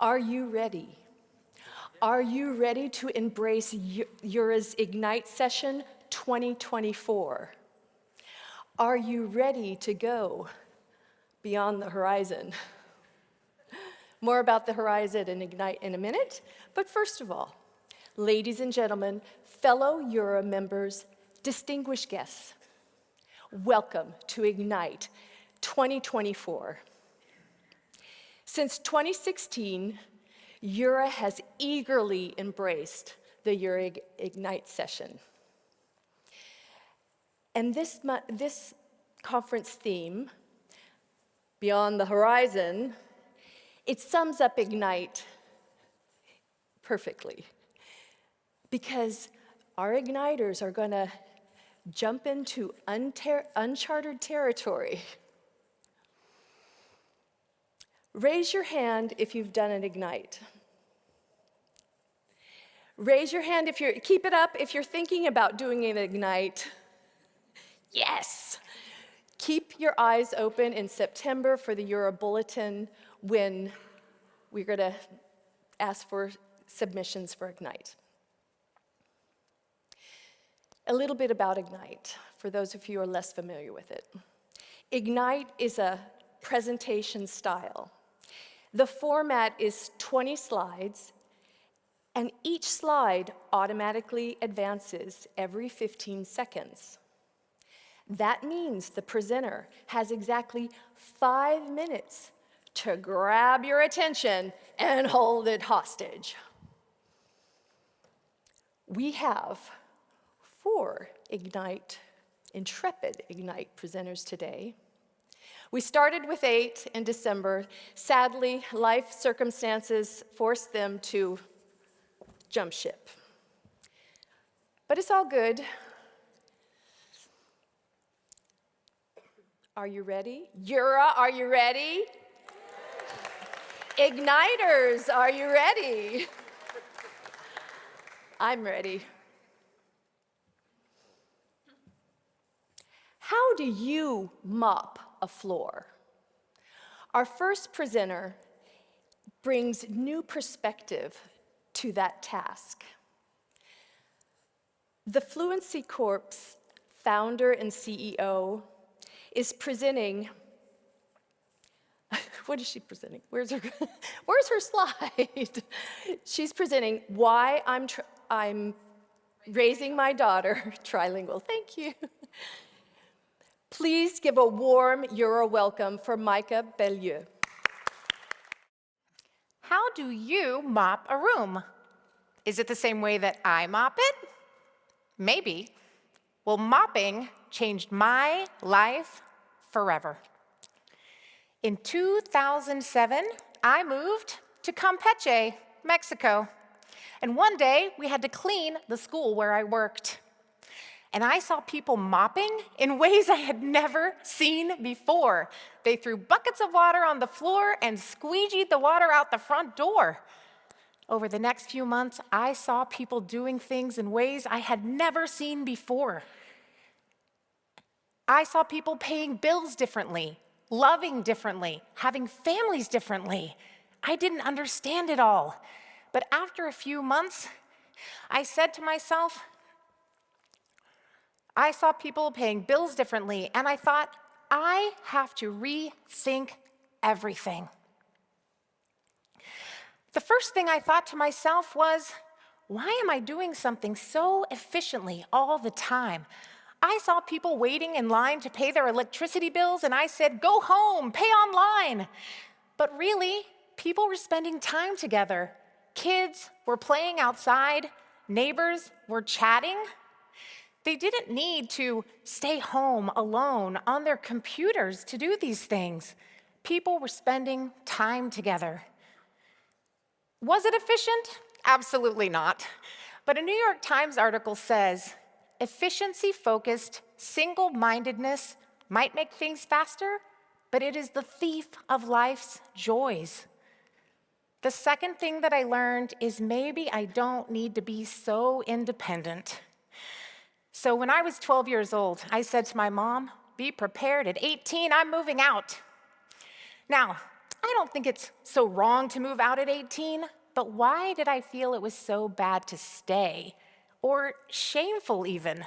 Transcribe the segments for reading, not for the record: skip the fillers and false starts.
Are you ready? Are you ready to embrace Ura's Ignite Session 2024? Are you ready to go beyond the horizon? More about the horizon and Ignite in a minute, but first of all, ladies and gentlemen, fellow Ura members, distinguished guests, welcome to Ignite 2024. Since 2016, Ura has eagerly embraced the Ura Ignite session. And this conference theme, Beyond the Horizon, it sums up Ignite perfectly. Because our Igniters are going to jump into uncharted territory. Raise your hand if you've done an Ignite. Raise your hand if you're, keep it up if you're thinking about doing an Ignite. Yes! Keep your eyes open in September for the Ura Bulletin when we're going to ask for submissions for Ignite. A little bit about Ignite, for those of you who are less familiar with it. Ignite is a presentation style. The format is 20 slides, and each slide automatically advances every 15 seconds. That means the presenter has exactly 5 minutes to grab your attention and hold it hostage. We have 4 intrepid Ignite presenters today. We started with 8 in December. Sadly, life circumstances forced them to jump ship. But it's all good. Are you ready? Ura, are you ready? Igniters, are you ready? I'm ready. How do you mop a floor? Our first presenter brings new perspective to that task. The Fluency Corp's founder and CEO is presenting, what is she presenting? Where's her slide? She's presenting why I'm raising my daughter trilingual. Thank you. Please give a warm Ura welcome for Micah Bellieu. How do you mop a room? Is it the same way that I mop it? Maybe. Well, mopping changed my life forever. In 2007, I moved to Campeche, Mexico. And one day, we had to clean the school where I worked. And I saw people mopping in ways I had never seen before. They threw buckets of water on the floor and squeegeed the water out the front door. Over the next few months, I saw people doing things in ways I had never seen before. I saw people paying bills differently, loving differently, having families differently. I didn't understand it all. But after a few months, I said to myself, I saw people paying bills differently, and I thought, I have to rethink everything. The first thing I thought to myself was, why am I doing something so efficiently all the time? I saw people waiting in line to pay their electricity bills, and I said, go home, pay online. But really, people were spending time together. Kids were playing outside, neighbors were chatting. They didn't need to stay home alone on their computers to do these things. People were spending time together. Was it efficient? Absolutely not. But a New York Times article says, efficiency-focused single-mindedness might make things faster, but it is the thief of life's joys. The second thing that I learned is maybe I don't need to be so independent. So when I was 12 years old, I said to my mom, be prepared, at 18, I'm moving out. Now, I don't think it's so wrong to move out at 18, but why did I feel it was so bad to stay? Or shameful even?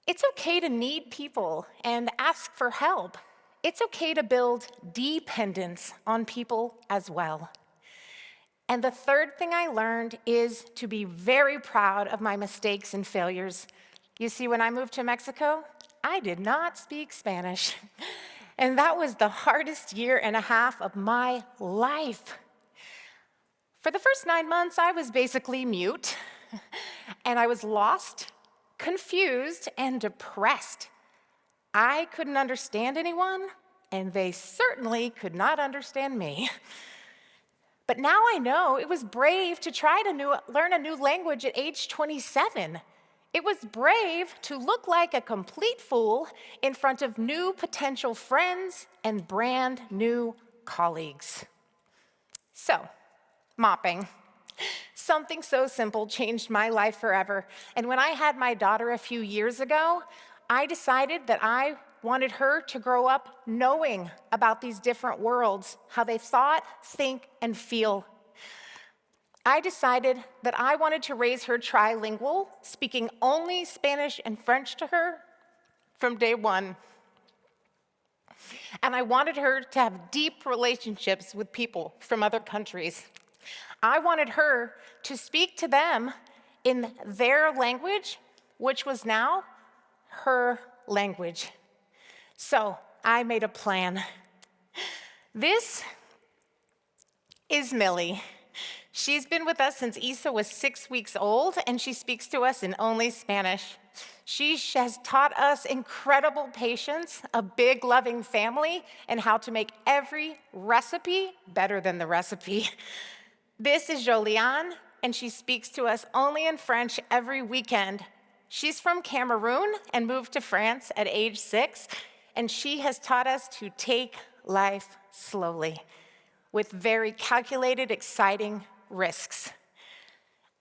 It's okay to need people and ask for help. It's okay to build dependence on people as well. And the third thing I learned is to be very proud of my mistakes and failures. You see, when I moved to Mexico, I did not speak Spanish. And that was the hardest year and a half of my life. For the first 9 months, I was basically mute, and I was lost, confused, and depressed. I couldn't understand anyone, and they certainly could not understand me. But now I know it was brave to try to learn a new language at age 27. It was brave to look like a complete fool in front of new potential friends and brand new colleagues. So, mopping. Something so simple changed my life forever. And when I had my daughter a few years ago, I decided that I wanted her to grow up knowing about these different worlds, how they thought, think, and feel. I decided that I wanted to raise her trilingual, speaking only Spanish and French to her from day one. And I wanted her to have deep relationships with people from other countries. I wanted her to speak to them in their language, which was now her language. So I made a plan. This is Millie. She's been with us since Isa was 6 weeks old, and she speaks to us in only Spanish. She has taught us incredible patience, a big loving family, and how to make every recipe better than the recipe. This is Joliane, and she speaks to us only in French every weekend. She's from Cameroon and moved to France at age 6, and she has taught us to take life slowly with very calculated, exciting risks.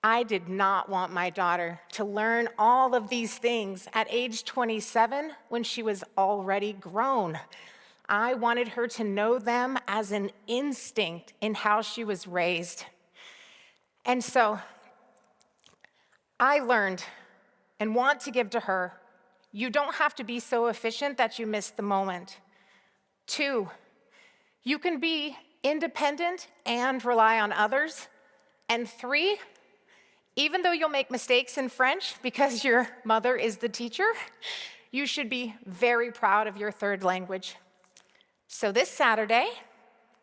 I did not want my daughter to learn all of these things at age 27 when she was already grown. I wanted her to know them as an instinct in how she was raised. And so I learned and want to give to her, you don't have to be so efficient that you miss the moment. 2, you can be independent and rely on others. And 3, even though you'll make mistakes in French because your mother is the teacher, you should be very proud of your third language. So this Saturday,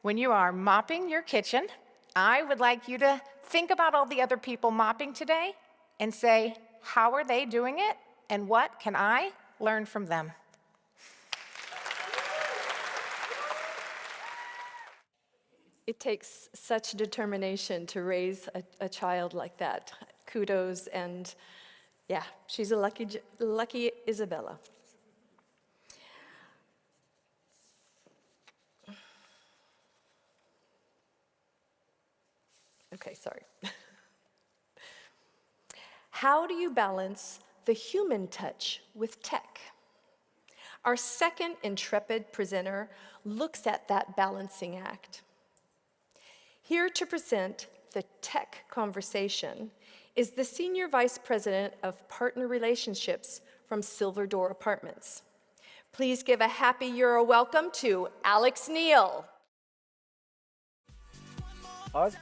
when you are mopping your kitchen, I would like you to think about all the other people mopping today and say, how are they doing it, and what can I learn from them? It takes such determination to raise a child like that. Kudos, and yeah, she's a lucky Isabella. Okay, sorry. How do you balance the human touch with tech? Our second intrepid presenter looks at that balancing act. Here to present the tech conversation is the Senior Vice President of Partner Relationships from Silver Door Apartments. Please give a happy Euro welcome to Alex Neal. I was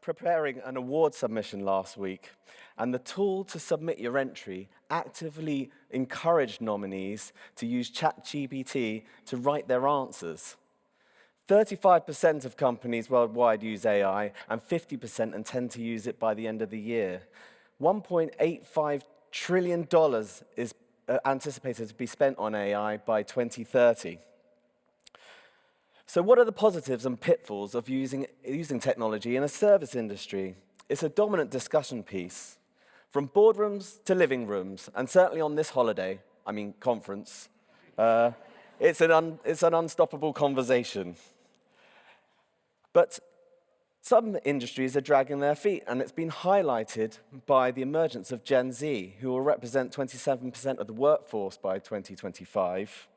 preparing an award submission last week, and the tool to submit your entry actively encouraged nominees to use ChatGPT to write their answers. 35% of companies worldwide use AI, and 50% intend to use it by the end of the year. $1.85 trillion is anticipated to be spent on AI by 2030. So what are the positives and pitfalls of using technology in a service industry? It's a dominant discussion piece, from boardrooms to living rooms, and certainly on this conference. It's an unstoppable conversation. But some industries are dragging their feet, and it's been highlighted by the emergence of Gen Z, who will represent 27% of the workforce by 2025.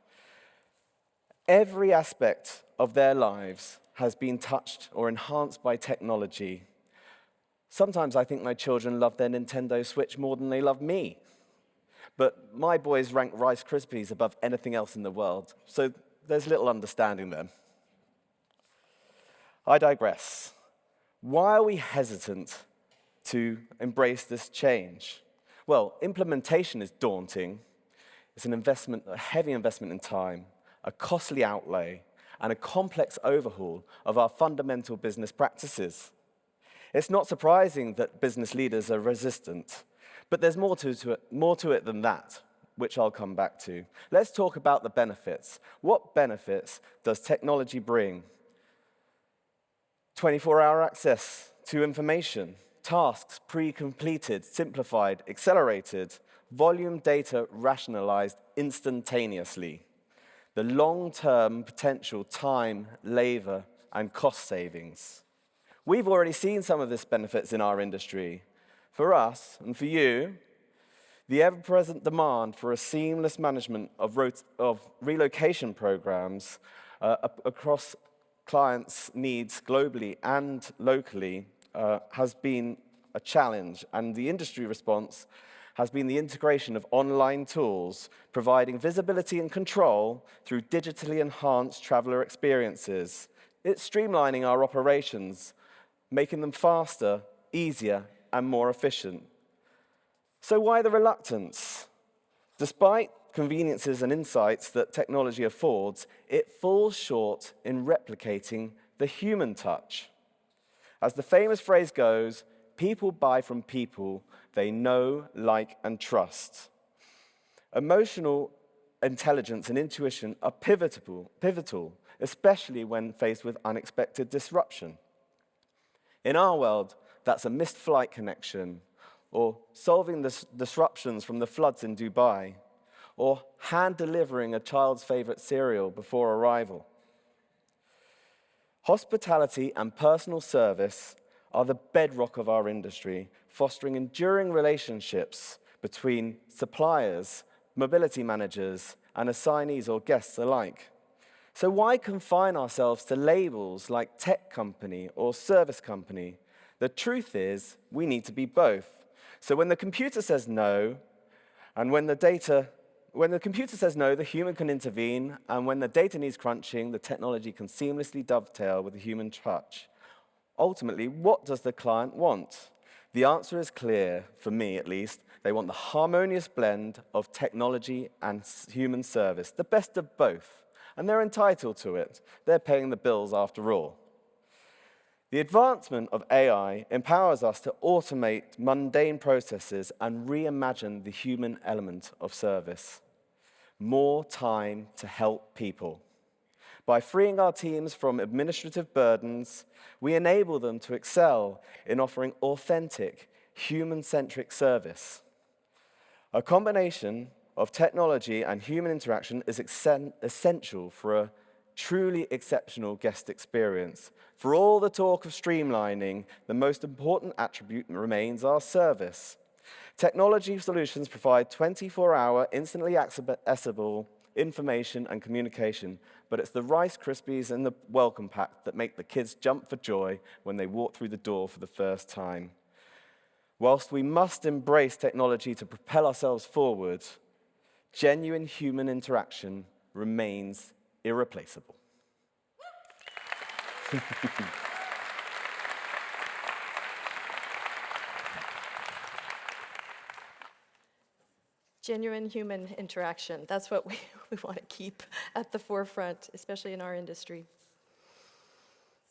Every aspect of their lives has been touched or enhanced by technology. Sometimes I think my children love their Nintendo Switch more than they love me. But my boys rank Rice Krispies above anything else in the world, so there's little understanding them. I digress. Why are we hesitant to embrace this change? Well, implementation is daunting. It's an investment, a heavy investment in time, a costly outlay, and a complex overhaul of our fundamental business practices. It's not surprising that business leaders are resistant, but there's more to it than that, which I'll come back to. Let's talk about the benefits. What benefits does technology bring? 24-hour access to information, tasks pre-completed, simplified, accelerated, volume data rationalized instantaneously. The long-term potential time, labor, and cost savings. We've already seen some of this benefits in our industry. For us, and for you, the ever-present demand for a seamless management of relocation programs across clients' needs globally and locally has been a challenge, and the industry response has been the integration of online tools, providing visibility and control through digitally enhanced traveler experiences. It's streamlining our operations, making them faster, easier, and more efficient. So why the reluctance? Despite conveniences and insights that technology affords, it falls short in replicating the human touch. As the famous phrase goes, people buy from people they know, like, and trust. Emotional intelligence and intuition are pivotal, especially when faced with unexpected disruption. In our world, that's a missed flight connection, or solving the disruptions from the floods in Dubai, or hand-delivering a child's favorite cereal before arrival. Hospitality and personal service are the bedrock of our industry, fostering enduring relationships between suppliers, mobility managers, and assignees or guests alike. So why confine ourselves to labels like tech company or service company? The truth is, we need to be both. So when the computer says no, and when the computer says no, the human can intervene, and when the data needs crunching, the technology can seamlessly dovetail with the human touch. Ultimately, what does the client want? The answer is clear, for me at least. They want the harmonious blend of technology and human service, the best of both, and they're entitled to it. They're paying the bills after all. The advancement of AI empowers us to automate mundane processes and reimagine the human element of service. More time to help people. By freeing our teams from administrative burdens, we enable them to excel in offering authentic, human-centric service. A combination of technology and human interaction is essential for a truly exceptional guest experience. For all the talk of streamlining, the most important attribute remains our service. Technology solutions provide 24-hour, instantly accessible information and communication, but it's the Rice Krispies and the welcome pack that make the kids jump for joy when they walk through the door for the first time. Whilst we must embrace technology to propel ourselves forward, genuine human interaction remains irreplaceable. Genuine human interaction. That's what we want to keep at the forefront, especially in our industry.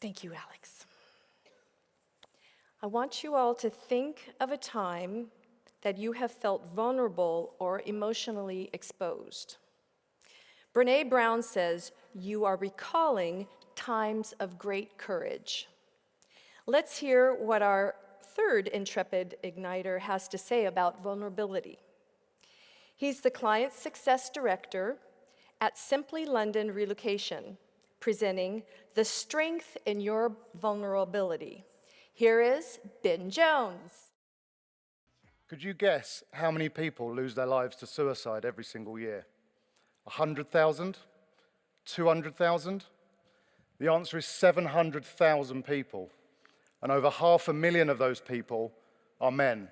Thank you, Alex. I want you all to think of a time that you have felt vulnerable or emotionally exposed. Brené Brown says, you are recalling times of great courage. Let's hear what our third intrepid igniter has to say about vulnerability. He's the Client Success Director at Simply London Relocation, presenting The Strength in Your Vulnerability. Here is Ben Jones. Could you guess how many people lose their lives to suicide every single year? 100,000? 200,000? The answer is 700,000 people, and over 500,000 of those people are men.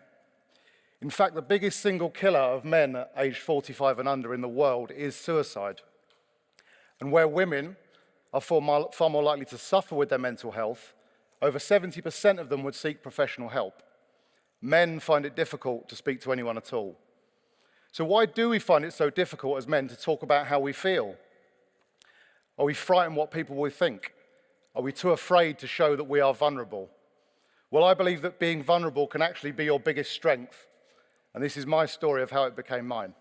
In fact, the biggest single killer of men aged 45 and under in the world is suicide. And where women are far more likely to suffer with their mental health, over 70% of them would seek professional help. Men find it difficult to speak to anyone at all. So why do we find it so difficult as men to talk about how we feel? Are we frightened what people will think? Are we too afraid to show that we are vulnerable? Well, I believe that being vulnerable can actually be your biggest strength. And this is my story of how it became mine.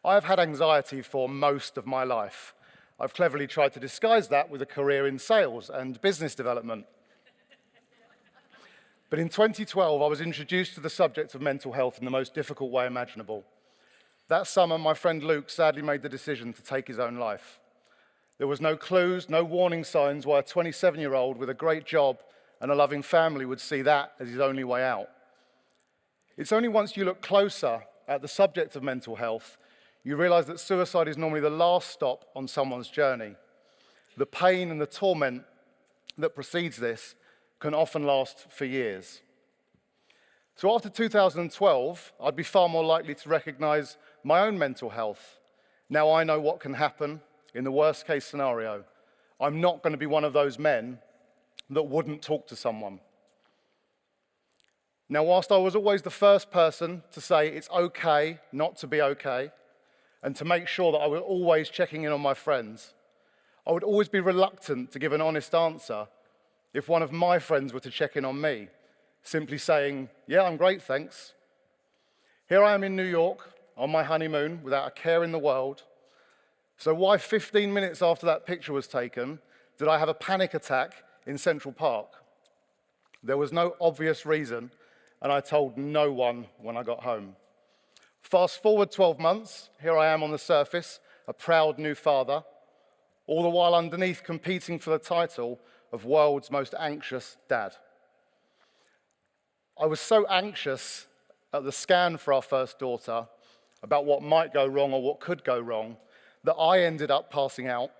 I've had anxiety for most of my life. I've cleverly tried to disguise that with a career in sales and business development. But in 2012, I was introduced to the subject of mental health in the most difficult way imaginable. That summer, my friend Luke sadly made the decision to take his own life. There was no clues, no warning signs why a 27-year-old with a great job and a loving family would see that as his only way out. It's only once you look closer at the subject of mental health, you realize that suicide is normally the last stop on someone's journey. The pain and the torment that precedes this can often last for years. So after 2012, I'd be far more likely to recognize my own mental health. Now I know what can happen in the worst case scenario. I'm not going to be one of those men that wouldn't talk to someone. Now, whilst I was always the first person to say it's okay not to be okay, and to make sure that I was always checking in on my friends, I would always be reluctant to give an honest answer if one of my friends were to check in on me, simply saying, yeah, I'm great, thanks. Here I am in New York on my honeymoon without a care in the world. So why 15 minutes after that picture was taken did I have a panic attack in Central Park? There was no obvious reason, and I told no one when I got home. Fast forward 12 months, here I am on the surface, a proud new father, all the while underneath competing for the title of world's most anxious dad. I was so anxious at the scan for our first daughter about what might go wrong or what could go wrong that I ended up passing out,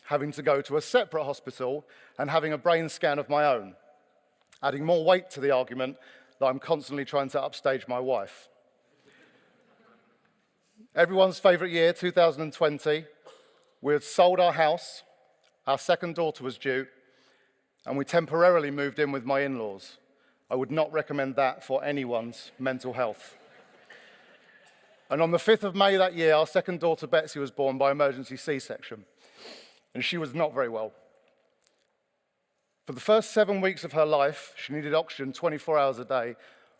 having to go to a separate hospital and having a brain scan of my own, adding more weight to the argument that I'm constantly trying to upstage my wife. Everyone's favorite year, 2020, we had sold our house, our second daughter was due, and we temporarily moved in with my in-laws. I would not recommend that for anyone's mental health. And on the 5th of May that year, our second daughter, Betsy, was born by emergency C-section, and she was not very well. For the first 7 weeks of her life, she needed oxygen 24 hours a day,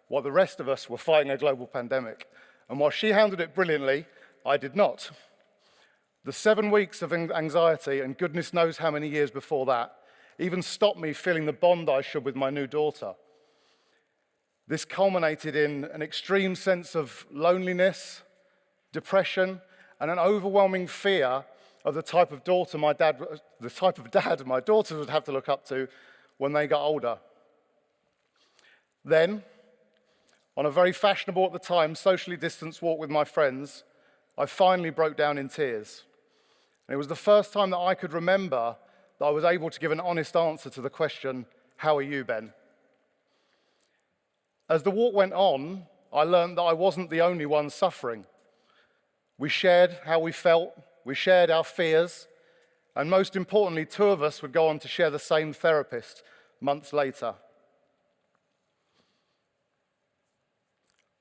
while the rest of us were fighting a global pandemic. And while she handled it brilliantly, I did not. The 7 weeks of anxiety, and goodness knows how many years before that, even stopped me feeling the bond I should with my new daughter. This culminated in an extreme sense of loneliness, depression, and an overwhelming fear of the type of dad my daughters would have to look up to when they got older. Then, on a very fashionable at the time, socially distanced walk with my friends, I finally broke down in tears. And it was the first time that I could remember that I was able to give an honest answer to the question, how are you, Ben? As the walk went on, I learned that I wasn't the only one suffering. We shared how we felt, we shared our fears, and most importantly, 2 of us would go on to share the same therapist months later.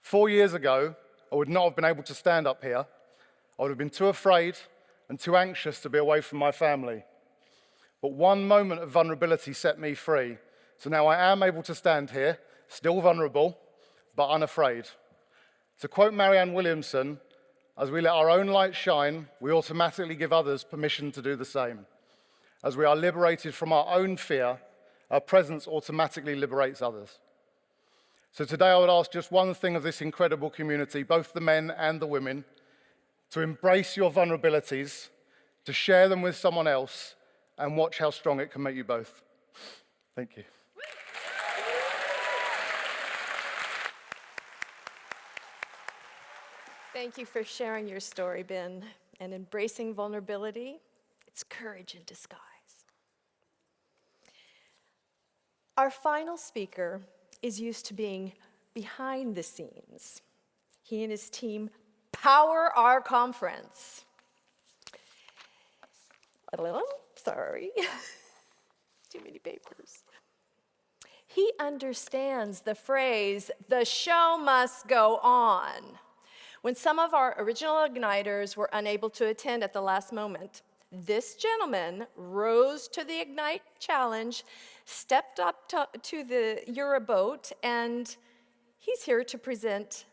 4 years ago, I would not have been able to stand up here. I would have been too afraid and too anxious to be away from my family. But one moment of vulnerability set me free. So now I am able to stand here, still vulnerable, but unafraid. To quote Marianne Williamson, as we let our own light shine, we automatically give others permission to do the same. As we are liberated from our own fear, our presence automatically liberates others. So today I would ask just one thing of this incredible community, both the men and the women, to embrace your vulnerabilities, to share them with someone else, and watch how strong it can make you both. Thank you. Thank you for sharing your story, Ben. and embracing vulnerability, it's courage in disguise. Our final speaker is used to being behind the scenes. He and his team power our conference. Sorry, too many papers. He understands the phrase, "the show must go on." When some of our original Igniters were unable to attend at the last moment, this gentleman rose to the Ignite challenge, stepped up to the Euroboat, and he's here to present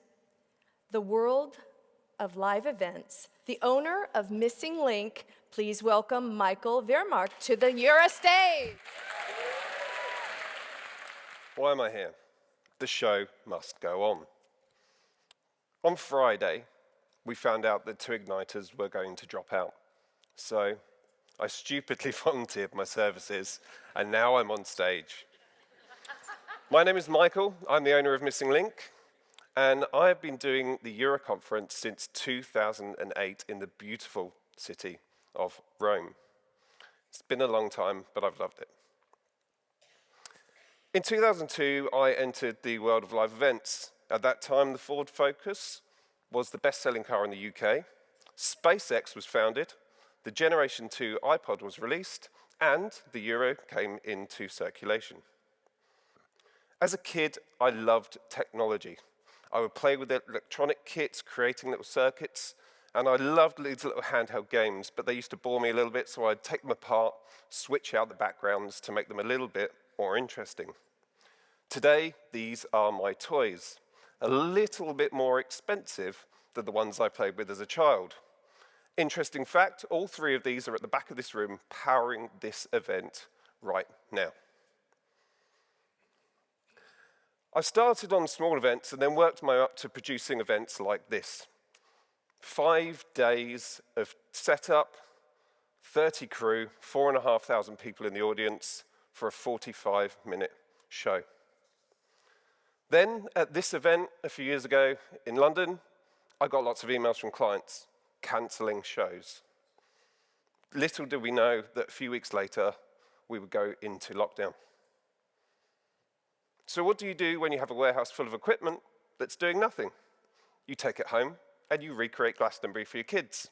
the world of live events. The owner of Missing Link, please welcome Michael Wehrmark to the Eurostage. Why am I here? The show must go on. On Friday, we found out that 2 Igniters were going to drop out. So I stupidly volunteered my services, and now I'm on stage. My name is Michael. I'm the owner of Missing Link, and I've been doing the Euro conference since 2008 in the beautiful city of Rome. It's been a long time, but I've loved it. In 2002, I entered the world of live events. At that time, the Ford Focus was the best-selling car in the UK. SpaceX was founded, the Generation 2 iPod was released, and the Euro came into circulation. As a kid, I loved technology. I would play with electronic kits, creating little circuits, and I loved these little handheld games, but they used to bore me a little bit, so I'd take them apart, switch out the backgrounds to make them a little bit more interesting. Today, these are my toys, a little bit more expensive than the ones I played with as a child. Interesting fact, all 3 of these are at the back of this room powering this event right now. I started on small events and then worked my way up to producing events like this. 5 days of setup, 30 crew, 4,500 people in the audience for a 45-minute show. Then, at this event a few years ago in London, I got lots of emails from clients cancelling shows. Little did we know that a few weeks later, we would go into lockdown. So what do you do when you have a warehouse full of equipment that's doing nothing? You take it home and you recreate Glastonbury for your kids.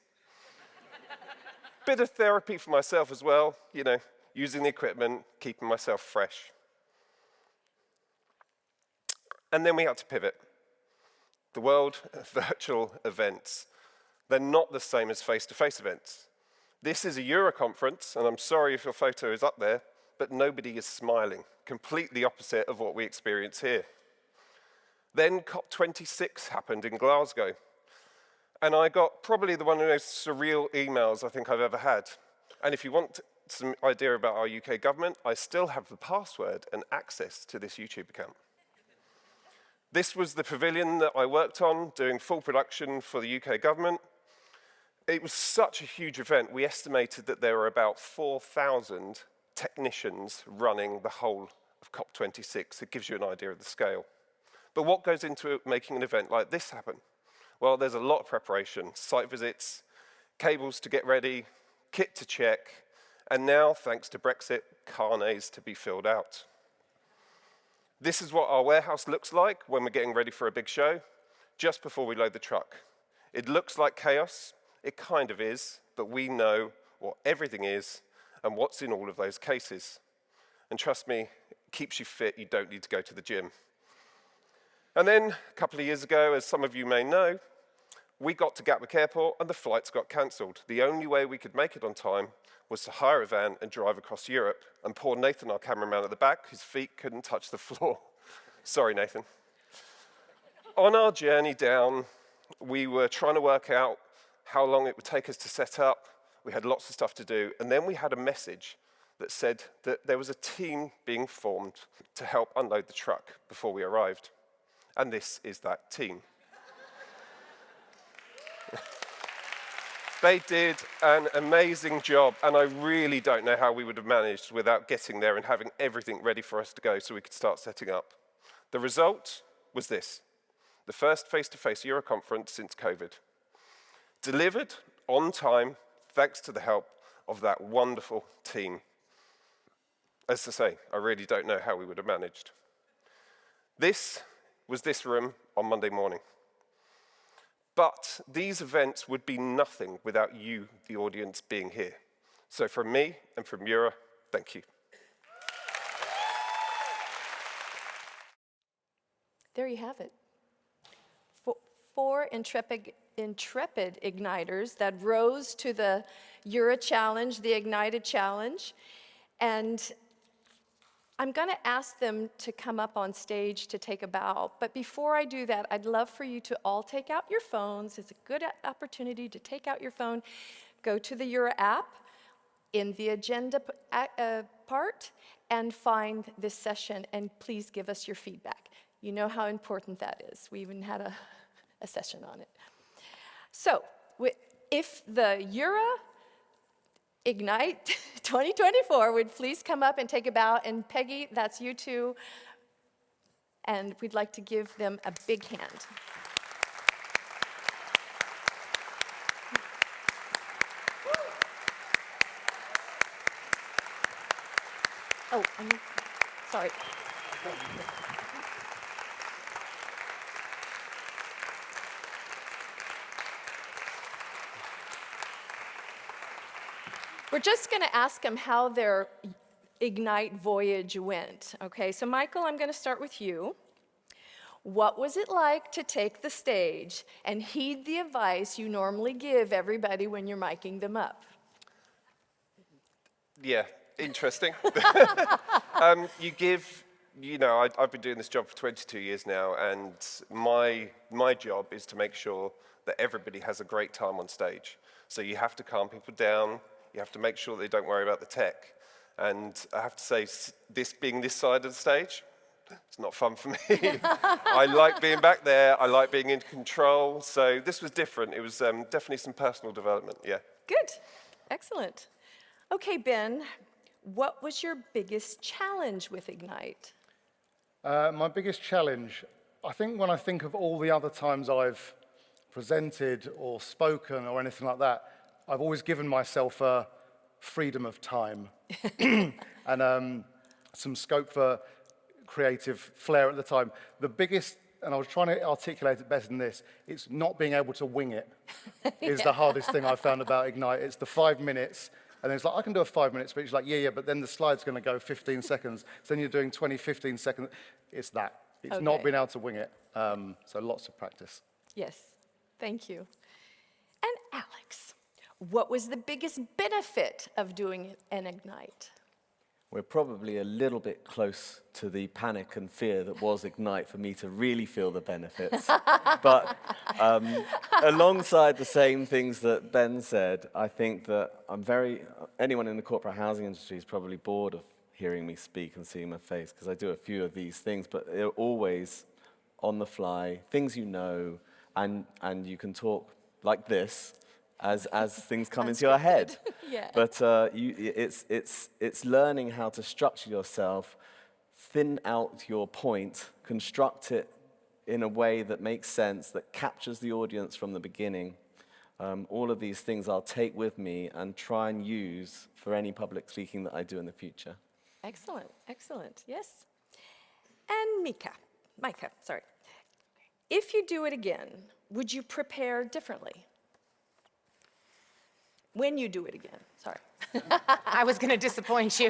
Bit of therapy for myself as well, using the equipment, keeping myself fresh. And then we had to pivot. The world of virtual events, they're not the same as face-to-face events. This is a Euro conference, and I'm sorry if your photo is up there, but nobody is smiling. Completely opposite of what we experience here. Then COP26 happened in Glasgow, and I got probably one of the most surreal emails I think I've ever had. And if you want some idea about our UK government, I still have the password and access to this YouTube account. This was the pavilion that I worked on, doing full production for the UK government. It was such a huge event, we estimated that there were about 4,000 technicians running the whole of COP26. It gives you an idea of the scale. But what goes into making an event like this happen? Well, there's a lot of preparation, site visits, cables to get ready, kit to check, and now, thanks to Brexit, carnets to be filled out. This is what our warehouse looks like when we're getting ready for a big show, just before we load the truck. It looks like chaos, it kind of is, but we know what everything is and what's in all of those cases. And trust me, it keeps you fit, you don't need to go to the gym. And then, a couple of years ago, as some of you may know, we got to Gatwick Airport and the flights got cancelled. The only way we could make it on time was to hire a van and drive across Europe. And poor Nathan, our cameraman at the back, his feet couldn't touch the floor. Sorry, Nathan. On our journey down, we were trying to work out how long it would take us to set up. We had lots of stuff to do. And then we had a message that said that there was a team being formed to help unload the truck before we arrived. And this is that team. They did an amazing job, and I really don't know how we would have managed without getting there and having everything ready for us to go so we could start setting up. The result was this, the first face-to-face Euro conference since COVID. Delivered on time, thanks to the help of that wonderful team. As I say, I really don't know how we would have managed. This was this room on Monday morning. But these events would be nothing without you, the audience, being here. So from me and from Mura, thank you. There you have it. Four intrepid igniters that rose to the Eura Challenge, the Ignited Challenge. And I'm going to ask them to come up on stage to take a bow. But before I do that, I'd love for you to all take out your phones. It's a good opportunity to take out your phone, go to the Eura app in the agenda part, and find this session, and please give us your feedback. You know how important that is. We even had a session on it. So, if the Eura Ignite 2024 would please come up and take a bow, and Peggy, that's you too, and we'd like to give them a big hand. Oh, sorry. We're just going to ask them how their Ignite voyage went. Okay, so Michael, I'm going to start with you. What was it like to take the stage and heed the advice you normally give everybody when you're miking them up? Yeah, interesting. I've been doing this job for 22 years now, and my job is to make sure that everybody has a great time on stage. So you have to calm people down. You have to make sure they don't worry about the tech. And I have to say, this being this side of the stage, it's not fun for me. I like being back there. I like being in control. So this was different. It was definitely some personal development, yeah. Good. Excellent. Okay, Ben, what was your biggest challenge with Ignite? My biggest challenge, I think when I think of all the other times I've presented or spoken or anything like that, I've always given myself a freedom of time and some scope for creative flair at the time. The biggest, and I was trying to articulate it better than this, it's not being able to wing it is the hardest thing I've found about Ignite. It's the 5 minutes, and then it's like, I can do a 5-minute speech, like, yeah, but then the slide's going to go 15 seconds. So then you're doing 20, 15 seconds. It's that. It's not Okay. being able to wing it. So lots of practice. Yes, thank you. And Alex, what was the biggest benefit of doing an Ignite? We're probably a little bit close to the panic and fear that was Ignite for me to really feel the benefits. But alongside the same things that Ben said, I think that anyone in the corporate housing industry is probably bored of hearing me speak and seeing my face, because I do a few of these things, but they're always on the fly, things you know, and you can talk like this as things come into your head. Yeah. But it's learning how to structure yourself, thin out your point, construct it in a way that makes sense, that captures the audience from the beginning. All of these things I'll take with me and try and use for any public speaking that I do in the future. Excellent, excellent, yes. And Micah, sorry. If you do it again, would you prepare differently? When you do it again, sorry. I was going to disappoint you.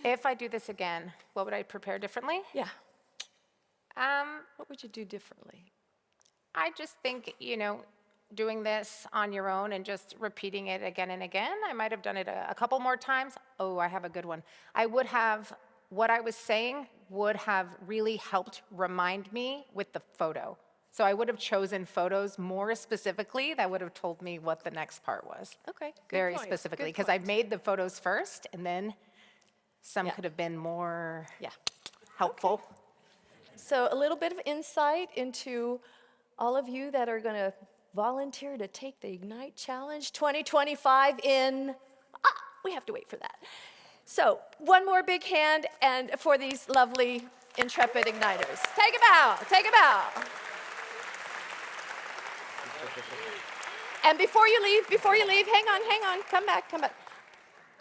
If I do this again, what would I prepare differently? Yeah. What would you do differently? I just think, doing this on your own and just repeating it again and again, I might have done it a couple more times. Oh, I have a good one. What I was saying would have really helped remind me with the photo. So I would have chosen photos more specifically that would have told me what the next part was. Okay, good Very point, specifically, good because I point. made the photos first, and then some Yeah. could have been more Yeah. helpful. So a little bit of insight into all of you that are going to volunteer to take the Ignite Challenge 2025 we have to wait for that. So one more big hand and for these lovely intrepid igniters. Take a bow, take a bow. And before you leave, hang on, come back.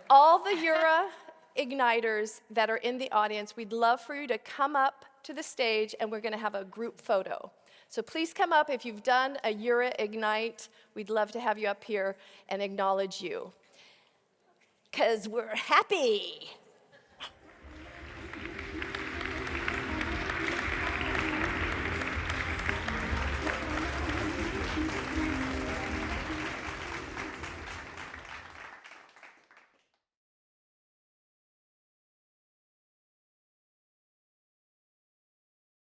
All the Eura Igniters that are in the audience, we'd love for you to come up to the stage and we're gonna have a group photo. So please come up if you've done a Eura Ignite. We'd love to have you up here and acknowledge you. 'Cause we're happy.